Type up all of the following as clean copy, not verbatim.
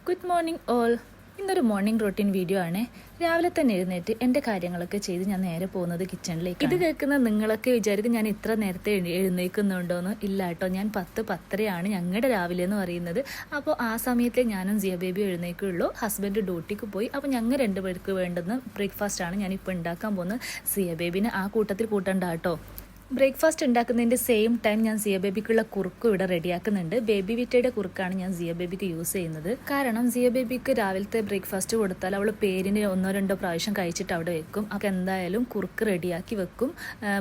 Good morning all. ഇന്നൊരു morning routine video ആണ്. രാവിലെ തന്നെ എഴുന്നേറ്റ് എൻ്റെ കാര്യങ്ങളൊക്കെ ചെയ്ത് ഞാൻ നേരെ പോകുന്നത് കിച്ചണിലേക്ക്. ഇത് കേൾക്കുന്ന നിങ്ങളൊക്കെ വിചാരിക്കും ഞാൻ ഇത്ര നേരത്തെ എഴുന്നേൽക്കുന്നുണ്ടോയെന്ന്. ഇല്ല കേട്ടോ, ഞാൻ 10-10:30 ഞങ്ങളുടെ രാവിലെ എന്ന് പറയുന്നത്. അപ്പോൾ ആ സമയത്തെ ഞാനും സിയ ബേബി എഴുന്നേക്കുള്ളൂ. ഹസ്ബൻഡ് ഡ്യൂട്ടിക്ക് പോയി. അപ്പോൾ ഞങ്ങൾ രണ്ടുപേർക്ക് വേണ്ടുന്ന ബ്രേക്ക്ഫാസ്റ്റാണ് ഞാനിപ്പോൾ ഉണ്ടാക്കാൻ പോകുന്നത്. സിയ ബേബിനെ ആ കൂട്ടത്തിൽ കൂട്ടണ്ട കേട്ടോ. ബ്രേക്ക്ഫാസ്റ്റ് ഉണ്ടാക്കുന്നതിൻ്റെ സെയിം ടൈം ഞാൻ സിയ ബേബിക്കുള്ള കുറുക്കും ഇവിടെ റെഡിയാക്കുന്നുണ്ട്. ബേബി വിറ്റയുടെ കുറുക്കാണ് ഞാൻ സിയ ബേബിക്ക് യൂസ് ചെയ്യുന്നത്. കാരണം സിയ ബേബിക്ക് രാവിലത്തെ ബ്രേക്ക്ഫാസ്റ്റ് കൊടുത്താൽ അവൾ പേരിന് 1-2 പ്രാവശ്യം കഴിച്ചിട്ട് അവിടെ വെക്കും. അപ്പോൾ എന്തായാലും കുറുക്ക് റെഡിയാക്കി വെക്കും.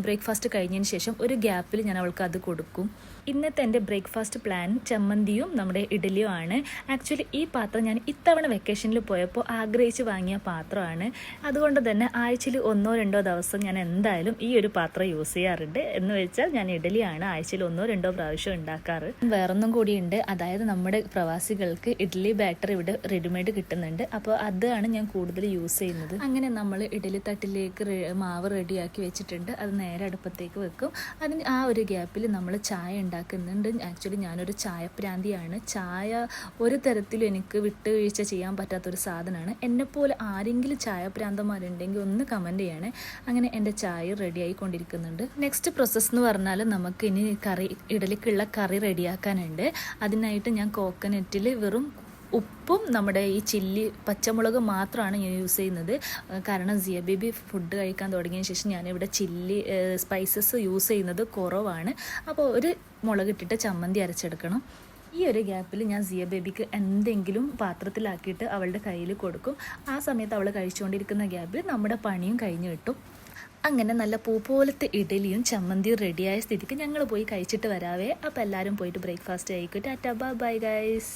ബ്രേക്ക്ഫാസ്റ്റ് കഴിഞ്ഞതിന് ശേഷം ഒരു ഗ്യാപ്പിൽ ഞാൻ അവൾക്ക് അത് കൊടുക്കും. ഇന്നത്തെ എൻ്റെ ബ്രേക്ക്ഫാസ്റ്റ് പ്ലാൻ ചമ്മന്തിയും നമ്മുടെ ഇഡലിയും ആണ്. ആക്ച്വലി ഈ പാത്രം ഞാൻ ഇത്തവണ വെക്കേഷനിൽ പോയപ്പോൾ ആഗ്രഹിച്ച് വാങ്ങിയ പാത്രമാണ്. അതുകൊണ്ട് തന്നെ ആഴ്ചയിൽ 1-2 ദിവസം ഞാൻ എന്തായാലും ഈ ഒരു പാത്രം യൂസ് ചെയ്യാറുണ്ട്. എന്ന് വെച്ചാൽ ഞാൻ ഇഡലിയാണ് ആഴ്ചയിൽ 1-2 പ്രാവശ്യം ഉണ്ടാക്കാറ്. വേറൊന്നും കൂടിയുണ്ട്, അതായത് നമ്മുടെ പ്രവാസികൾക്ക് ഇഡ്ഡലി ബാറ്റർ ഇവിടെ റെഡിമെയ്ഡ് കിട്ടുന്നുണ്ട്. അപ്പോൾ അതാണ് ഞാൻ കൂടുതൽ യൂസ് ചെയ്യുന്നത്. അങ്ങനെ നമ്മൾ ഇഡലി തട്ടിലേക്ക് മാവ് റെഡിയാക്കി വെച്ചിട്ടുണ്ട്. അത് നേരെ അടുപ്പത്തേക്ക് വെക്കും. അതിന് ആ ഒരു ഗ്യാപ്പിൽ നമ്മൾ ചായ ഉണ്ടാക്കുന്നുണ്ട്. ആക്ച്വലി ഞാനൊരു ചായപ്രാന്തിയാണ്. ചായ ഒരു തരത്തിലും എനിക്ക് വിട്ടുവീഴ്ച ചെയ്യാൻ പറ്റാത്തൊരു സാധനമാണ്. എന്നെപ്പോലെ ആരെങ്കിലും ചായപ്രാന്തന്മാരുണ്ടെങ്കിൽ ഒന്ന് കമൻറ്റ് ചെയ്യണേ. അങ്ങനെ എൻ്റെ ചായ റെഡി ആയിക്കൊണ്ടിരിക്കുന്നുണ്ട്. നെക്സ്റ്റ് പ്രോസസ്സ് എന്ന് പറഞ്ഞാൽ നമുക്ക് ഇനി ഇഡലിക്കുള്ള കറി റെഡിയാക്കാനുണ്ട്. അതിനായിട്ട് ഞാൻ കോക്കനറ്റിൽ വെറും ഉപ്പും നമ്മുടെ ഈ ചില്ലി പച്ചമുളക് മാത്രമാണ് ഞാൻ യൂസ് ചെയ്യുന്നത്. കാരണം സിയ ബേബി ഫുഡ് കഴിക്കാൻ തുടങ്ങിയതിന് ശേഷം ഞാനിവിടെ ചില്ലി സ്പൈസസ് യൂസ് ചെയ്യുന്നത് കുറവാണ്. അപ്പോൾ ഒരു മുളകിട്ടിട്ട് ചമ്മന്തി അരച്ചെടുക്കണം. ഈ ഒരു ഗ്യാപ്പിൽ ഞാൻ സിയ ബേബിക്ക് എന്തെങ്കിലും പാത്രത്തിലാക്കിയിട്ട് അവളുടെ കയ്യിൽ കൊടുക്കും. ആ സമയത്ത് അവൾ കഴിച്ചുകൊണ്ടിരിക്കുന്ന ഗ്യാപ്പിൽ നമ്മുടെ പണിയും കഴിഞ്ഞ് കിട്ടും. അങ്ങനെ നല്ല പൂ പോലത്തെ ഇഡലിയും ചമ്മന്തിയും റെഡിയായ സ്ഥിതിക്ക് ഞങ്ങൾ പോയി കഴിച്ചിട്ട് വരാവേ. അപ്പോൾ എല്ലാവരും പോയിട്ട് ബ്രേക്ക്ഫാസ്റ്റ് കഴിക്കട്ടെ. Tata bye guys.